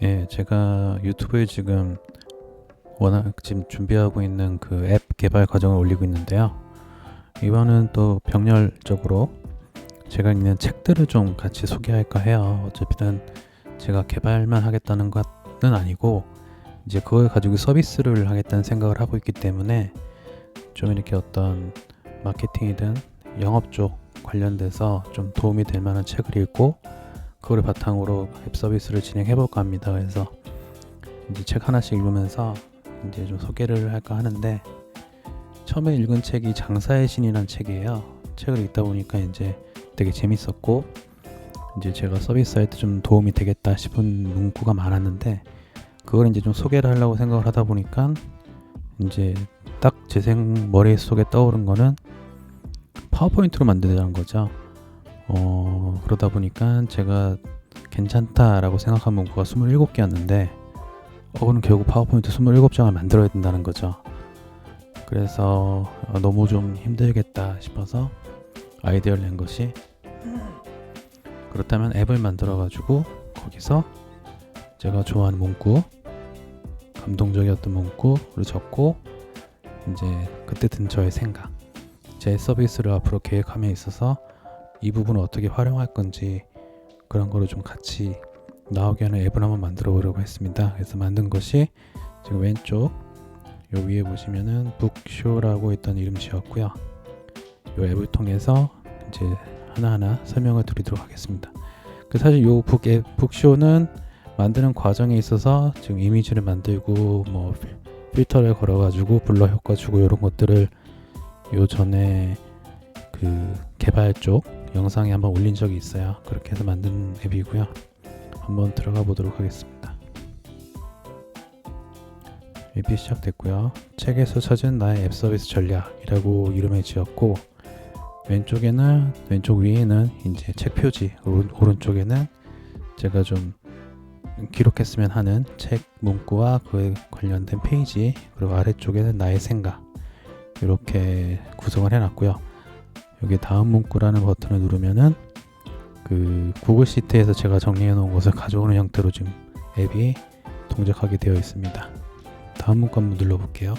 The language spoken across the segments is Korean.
예, 제가 유튜브에 지금 워낙 지금 준비하고 있는 그 앱 개발 과정을 올리고 있는데요. 이번은 또 병렬적으로 제가 읽는 책들을 좀 같이 소개할까 해요. 어차피는 제가 개발만 하겠다는 것은 아니고 이제 그걸 가지고 서비스를 하겠다는 생각을 하고 있기 때문에 좀 이렇게 어떤 마케팅이든 영업 쪽 관련돼서 좀 도움이 될 만한 책을 읽고 그걸 바탕으로 앱 서비스를 진행해 볼까 합니다. 그래서 이제 책 하나씩 읽으면서 이제 좀 소개를 할까 하는데, 처음에 읽은 책이 장사의 신이라는 책이에요. 책을 읽다 보니까 이제 되게 재밌었고, 이제 제가 서비스할 때 좀 도움이 되겠다 싶은 문구가 많았는데, 그걸 이제 좀 소개를 하려고 생각을 하다 보니까 이제 딱 제 머릿속에 떠오른 거는 파워포인트로 만들자는 거죠. 그러다 보니까 제가 괜찮다라고 생각한 문구가 27개였는데 그럼 결국 파워포인트 27장을 만들어야 된다는 거죠. 그래서 너무 좀 힘들겠다 싶어서 아이디어를 낸 것이, 그렇다면 앱을 만들어 가지고 거기서 제가 좋아하는 문구, 감동적이었던 문구를 적고, 이제 그때 든 저의 생각, 제 서비스를 앞으로 계획함에 있어서 이 부분을 어떻게 활용할 건지 그런 거를 좀 같이 나오게 하는 앱을 한번 만들어 보려고 했습니다. 그래서 만든 것이 지금 왼쪽 요 위에 보시면은 북쇼라고 있던 이름 지었고요. 요 앱을 통해서 이제 하나하나 설명을 드리도록 하겠습니다. 사실 요 북쇼는 만드는 과정에 있어서 지금 이미지를 만들고 뭐 필터를 걸어가지고 블러 효과 주고 이런 것들을 요 전에 그 개발 쪽 영상에 한번 올린 적이 있어요. 그렇게 해서 만든 앱이고요. 한번 들어가 보도록 하겠습니다. 앱이 시작됐고요. 책에서 찾은 나의 앱 서비스 전략이라고 이름을 지었고, 왼쪽 위에는 이제 책 표지, 오른쪽에는 제가 좀 기록했으면 하는 책 문구와 그에 관련된 페이지, 그리고 아래쪽에는 나의 생각, 이렇게 구성을 해놨고요. 여기 다음 문구라는 버튼을 누르면은 그 구글 시트에서 제가 정리해 놓은 것을 가져오는 형태로 지금 앱이 동작하게 되어 있습니다. 다음 문구 한번 눌러볼게요.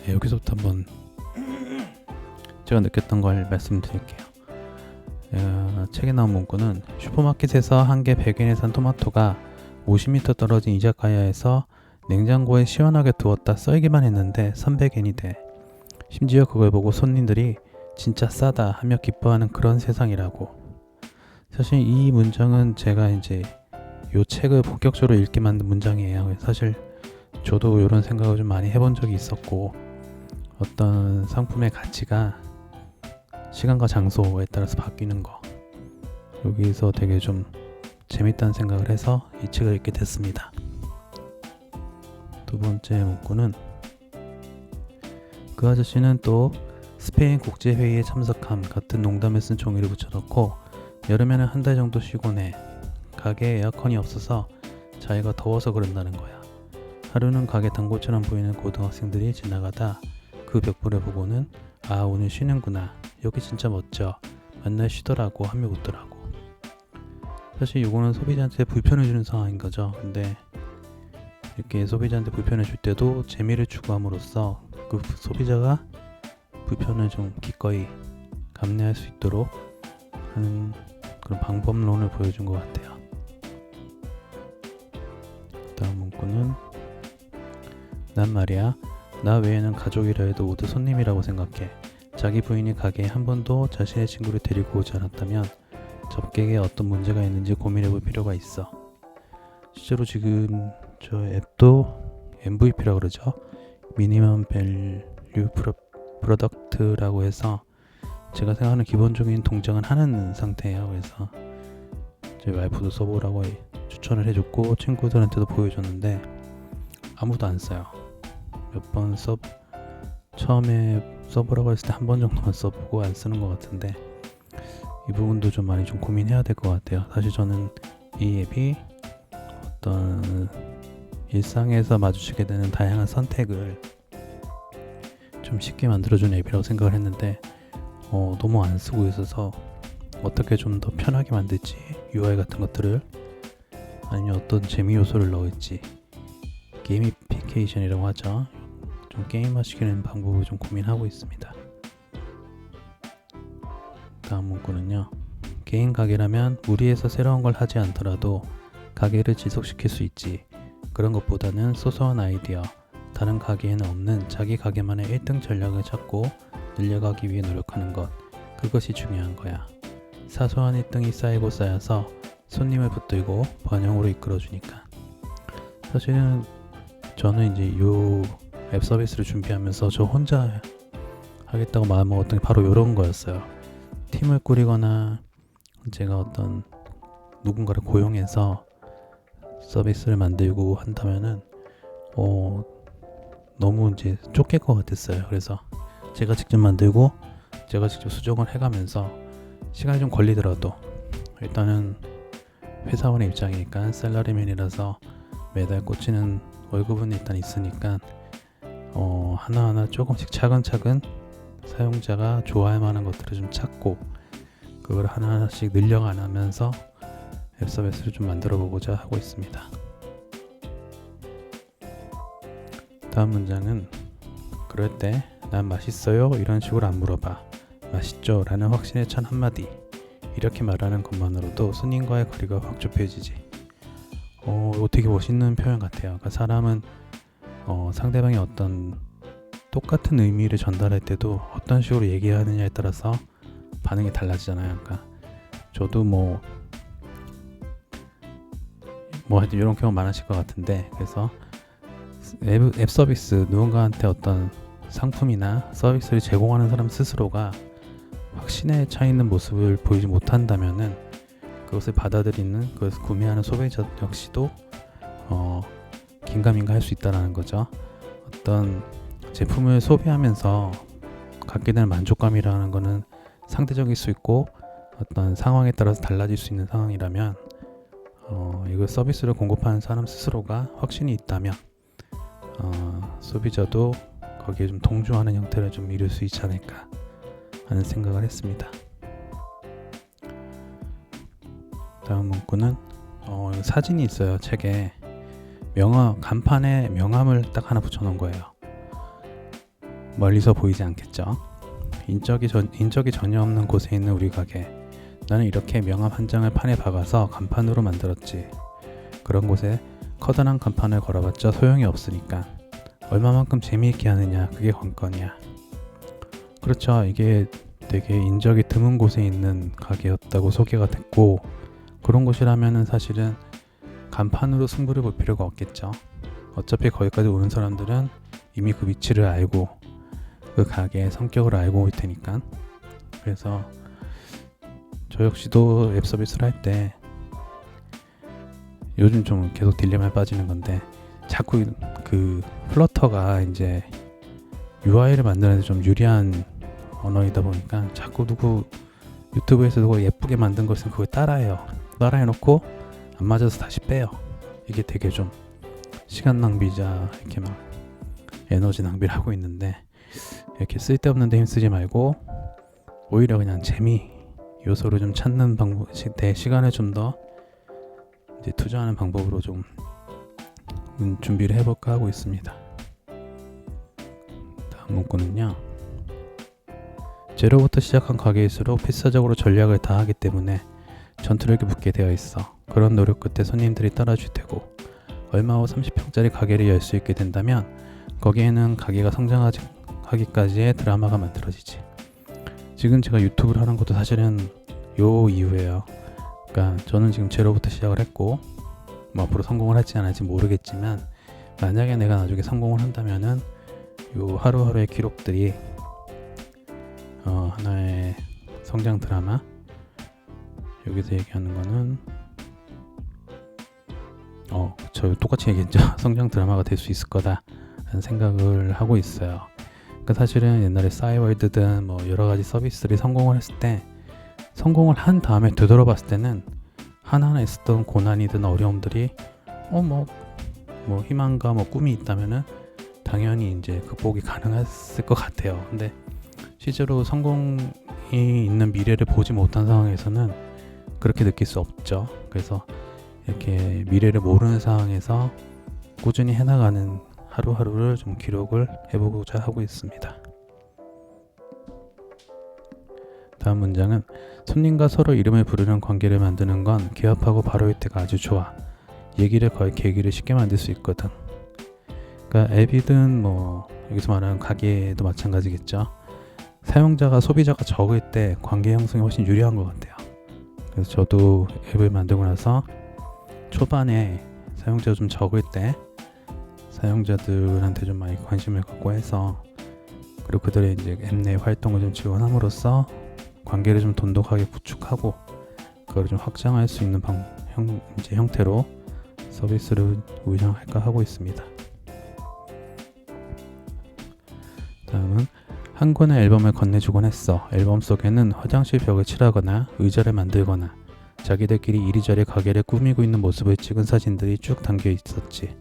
네, 여기서부터 한번 제가 느꼈던 걸 말씀드릴게요. 책에 나온 문구는, 슈퍼마켓에서 한 개 100엔에 산 토마토가 50m 떨어진 이자카야에서 냉장고에 시원하게 두었다 썰기만 했는데 300엔이 돼. 심지어 그걸 보고 손님들이 진짜 싸다 하며 기뻐하는 그런 세상이라고. 사실 이 문장은 제가 이제 요 책을 본격적으로 읽게 만든 문장이에요. 사실 저도 이런 생각을 좀 많이 해본 적이 있었고, 어떤 상품의 가치가 시간과 장소에 따라서 바뀌는 거, 여기서 되게 좀 재밌다는 생각을 해서 이 책을 읽게 됐습니다. 두 번째 문구는, 그 아저씨는 또 스페인 국제회의에 참석함 같은 농담을 쓴 종이를 붙여넣고, 여름에는 한 달 정도 쉬곤 해. 가게에 에어컨이 없어서 자기가 더워서 그런다는 거야. 하루는 가게 단골처럼 보이는 고등학생들이 지나가다 그 벽보를 보고는 아, 오늘 쉬는구나. 여기 진짜 멋져. 맨날 쉬더라고 하며 웃더라고. 사실 이거는 소비자한테 불편을 주는 상황인 거죠. 근데 이렇게 소비자한테 불편을 줄 때도 재미를 추구함으로써 그 소비자가 불편을 좀 기꺼이 감내할 수 있도록 하는 그런 방법론을 보여준 것 같아요. 다음 문구는, 난 말이야, 나 외에는 가족이라 해도 모두 손님이라고 생각해. 자기 부인이 가게에 한 번도 자신의 친구를 데리고 오지 않았다면 접객에 어떤 문제가 있는지 고민해 볼 필요가 있어. 실제로 지금 저 앱도 MVP라고 그러죠. 미니멈 밸류 프로덕트라고 해서 제가 생각하는 기본적인 동작은 하는 상태예요. 그래서 저희 와이프도 써보라고 추천을 해줬고 친구들한테도 보여줬는데 아무도 안 써요. 몇 번 처음에 써보라고 했을 때 한 번 정도만 써보고 안 쓰는 것 같은데, 이 부분도 좀 많이 좀 고민해야 될 것 같아요. 사실 저는 이 앱이 어떤 일상에서 마주치게 되는 다양한 선택을 좀 쉽게 만들어주는 앱이라고 생각을 했는데 너무 안 쓰고 있어서 어떻게 좀 더 편하게 만들지, UI 같은 것들을, 아니면 어떤 재미 요소를 넣을지, 게이미피케이션이라고 하죠. 좀 게임화시키는 방법을 좀 고민하고 있습니다. 다음 문구는요. 개인 가게라면 무리해서 새로운 걸 하지 않더라도 가게를 지속시킬 수 있지. 그런 것보다는 소소한 아이디어, 다른 가게에는 없는 자기 가게만의 1등 전략을 찾고 늘려가기 위해 노력하는 것, 그것이 중요한 거야. 사소한 1등이 쌓이고 쌓여서 손님을 붙들고 번영으로 이끌어주니까. 사실은 저는 이제 요 앱 서비스를 준비하면서 저 혼자 하겠다고 마음먹었던 게 바로 이런 거였어요. 팀을 꾸리거나 제가 어떤 누군가를 고용해서 서비스를 만들고 한다면은 너무 이제 쫓길 것 같았어요. 그래서 제가 직접 만들고 제가 직접 수정을 해가면서 시간이 좀 걸리더라도 일단은 회사원의 입장이니까 셀러리맨이라서 매달 꽂히는 월급은 일단 있으니까 하나하나 조금씩 차근차근 사용자가 좋아할 만한 것들을 좀 찾고 그걸 하나하나씩 늘려가면서 앱 서비스를 좀 만들어 보고자 하고 있습니다. 다음 문장은 그럴 때 난 맛있어요? 이런 식으로 안 물어봐. 맛있죠? 라는 확신에 찬 한마디. 이렇게 말하는 것만으로도 손님과의 거리가 확 좁혀지지. 되게 멋있는 표현 같아요. 그러니까 사람은 상대방이 어떤 똑같은 의미를 전달할 때도 어떤 식으로 얘기하느냐에 따라서 반응이 달라지잖아요. 그러니까 저도 뭐 하여튼 이런 경우 많으실 것 같은데, 그래서 앱 서비스, 누군가한테 어떤 상품이나 서비스를 제공하는 사람 스스로가 확신에 차 있는 모습을 보이지 못한다면은 그것을 받아들이는, 그것을 구매하는 소비자 역시도 긴가민가 할 수 있다는 거죠. 어떤 제품을 소비하면서 갖게 되는 만족감이라는 거는 상대적일 수 있고 어떤 상황에 따라서 달라질 수 있는 상황이라면 이거 서비스를 공급하는 사람 스스로가 확신이 있다면 소비자도 거기에 좀 동조하는 형태를 좀 이룰 수 있지 않을까 하는 생각을 했습니다. 다음 문구는 사진이 있어요. 책에 간판에 명함을 딱 하나 붙여놓은 거예요. 멀리서 보이지 않겠죠. 인적이 전혀 없는 곳에 있는 우리 가게. 나는 이렇게 명함 한 장을 판에 박아서 간판으로 만들었지. 그런 곳에 커다란 간판을 걸어봤자 소용이 없으니까. 얼마만큼 재미있게 하느냐, 그게 관건이야. 그렇죠. 이게 되게 인적이 드문 곳에 있는 가게였다고 소개가 됐고, 그런 곳이라면은 사실은 간판으로 승부를 볼 필요가 없겠죠. 어차피 거기까지 오는 사람들은 이미 그 위치를 알고 그 가게의 성격을 알고 올 테니까. 그래서 저 역시도 앱 서비스를 할 때 요즘 좀 계속 딜레마에 빠지는 건데, 자꾸 그 플러터가 이제 UI를 만드는 데 좀 유리한 언어이다 보니까 자꾸 유튜브에서 누가 예쁘게 만든 것은 그걸 따라해놓고 안 맞아서 다시 빼요. 이게 되게 좀 시간 낭비자, 이렇게 막 에너지 낭비를 하고 있는데, 이렇게 쓸데없는 데 힘쓰지 말고 오히려 그냥 재미 요소를 좀 찾는 방법, 내 시간을 좀 더 이제 투자하는 방법으로 좀 준비를 해볼까 하고 있습니다. 다음 문구는요. 제로부터 시작한 가게일수록 필사적으로 전략을 다하기 때문에 전투력이 붙게 되어 있어. 그런 노력 끝에 손님들이 따라줄 테고, 얼마 후 30평짜리 가게를 열 수 있게 된다면 거기에는 가게가 성장하기까지의 드라마가 만들어지지. 지금 제가 유튜브를 하는 것도 사실은 요 이유예요. 그러니까 저는 지금 제로부터 시작을 했고, 뭐 앞으로 성공을 할지 안 할지 모르겠지만, 만약에 내가 나중에 성공을 한다면은 요 하루하루의 기록들이 하나의 성장 드라마, 여기서 얘기하는 거는 저 똑같이 얘기했죠. 성장 드라마가 될 수 있을 거다 라는 생각을 하고 있어요. 그러니까 사실은 옛날에 싸이월드든 뭐 여러 가지 서비스들이 성공을 했을 때, 성공을 한 다음에 되돌아봤을 때는 하나하나 있었던 고난이든 어려움들이 희망과 꿈이 있다면은 당연히 이제 극복이 가능했을 것 같아요. 근데 실제로 성공이 있는 미래를 보지 못한 상황에서는 그렇게 느낄 수 없죠. 그래서 이렇게 미래를 모르는 상황에서 꾸준히 해나가는 하루하루를 좀 기록을 해보고자 하고 있습니다. 다음 문장은 손님과 서로 이름을 부르는 관계를 만드는 건 개업하고 바로일 때가 아주 좋아. 얘기를 걸 계기를 쉽게 만들 수 있거든. 그러니까 앱이든 뭐 여기서 말하는 가게도 마찬가지겠죠. 사용자가 소비자가 적을 때 관계 형성이 훨씬 유리한 것 같아요. 그래서 저도 앱을 만들고 나서 초반에 사용자가 좀 적을 때 사용자들한테 좀 많이 관심을 갖고 해서 그리고 그들의 이제 앱 내 활동을 좀 지원함으로써 관계를 좀 돈독하게 구축하고 그걸 좀 확장할 수 있는 형태로 서비스를 운영할까 하고 있습니다. 다음은 한 권의 앨범을 건네주곤 했어. 앨범 속에는 화장실 벽을 칠하거나 의자를 만들거나 자기들끼리 이리저리 가게를 꾸미고 있는 모습을 찍은 사진들이 쭉 담겨 있었지.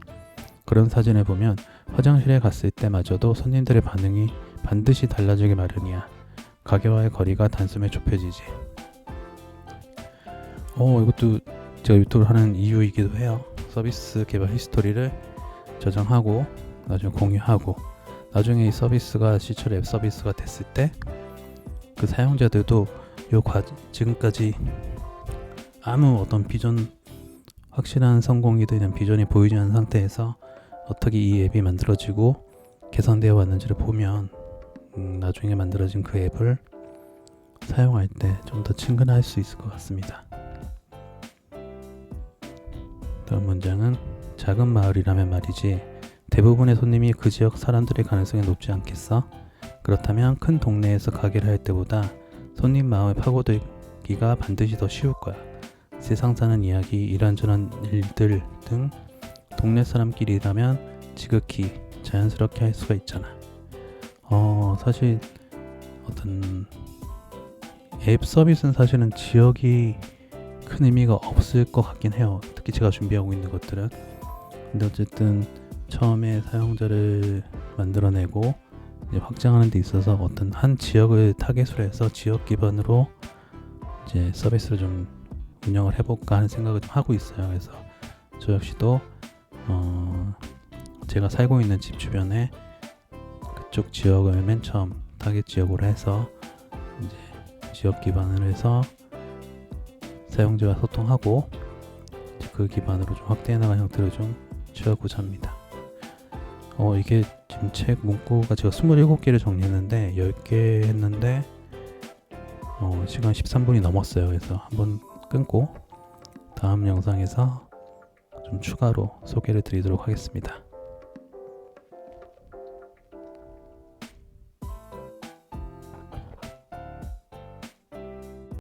그런 사진을 보면 화장실에 갔을 때마저도 손님들의 반응이 반드시 달라지기 마련이야. 가게와의 거리가 단숨에 좁혀지지. 이것도 제가 유튜브를 하는 이유이기도 해요. 서비스 개발 히스토리를 저장하고 나중에 공유하고 나중에 이 서비스가 시철 앱 서비스가 됐을 때 그 사용자들도 지금까지 아무 어떤 비전 확실한 성공이든 비전이 보이지 않은 상태에서 어떻게 이 앱이 만들어지고 개선되어 왔는지를 보면 나중에 만들어진 그 앱을 사용할 때 좀 더 친근할 수 있을 것 같습니다. 다음 문장은 작은 마을이라면 말이지 대부분의 손님이 그 지역 사람들의 가능성이 높지 않겠어? 그렇다면 큰 동네에서 가게를 할 때보다 손님 마음을 파고들기가 반드시 더 쉬울 거야. 세상 사는 이야기, 이런저런 일들 등 동네 사람끼리라면 지극히 자연스럽게 할 수가 있잖아. 사실 어떤 앱 서비스는 사실은 지역이 큰 의미가 없을 것 같긴 해요. 특히 제가 준비하고 있는 것들은. 근데 어쨌든 처음에 사용자를 만들어내고 이제 확장하는 데 있어서 어떤 한 지역을 타겟으로 해서 지역 기반으로 이제 서비스를 좀 운영을 해볼까 하는 생각을 좀 하고 있어요. 그래서 저 역시도 제가 살고 있는 집 주변에 그쪽 지역을 맨 처음 타겟 지역으로 해서 이제 지역 기반으로 해서 사용자와 소통하고 그 기반으로 좀 확대해 나가는 형태를 좀 취하고자 합니다. 이게 지금 책 문구가 제가 27개를 정리했는데 10개 했는데 시간 13분이 넘었어요. 그래서 한번 끊고 다음 영상에서 좀 추가로 소개를 드리도록 하겠습니다.